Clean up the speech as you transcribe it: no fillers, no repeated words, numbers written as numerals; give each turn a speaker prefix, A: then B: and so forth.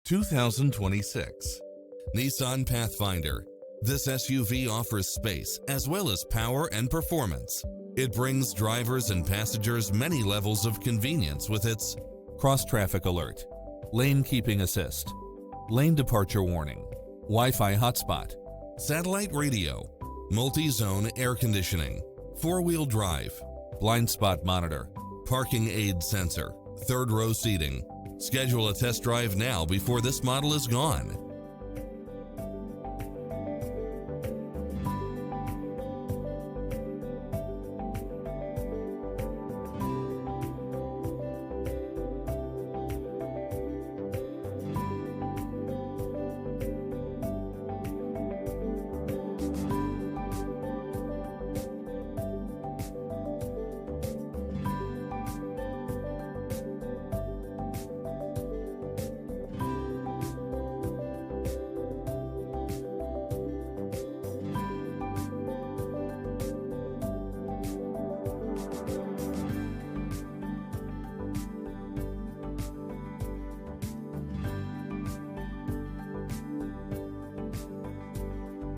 A: 2026 Nissan Pathfinder. This SUV offers space as well as power and performance. It brings drivers and passengers many levels of convenience with its cross-traffic alert, lane keeping assist, lane departure warning, Wi-Fi hotspot, satellite radio, multi-zone air conditioning, four-wheel drive, blind spot monitor, parking aid sensor, third row seating. Schedule a test drive now before this model is gone.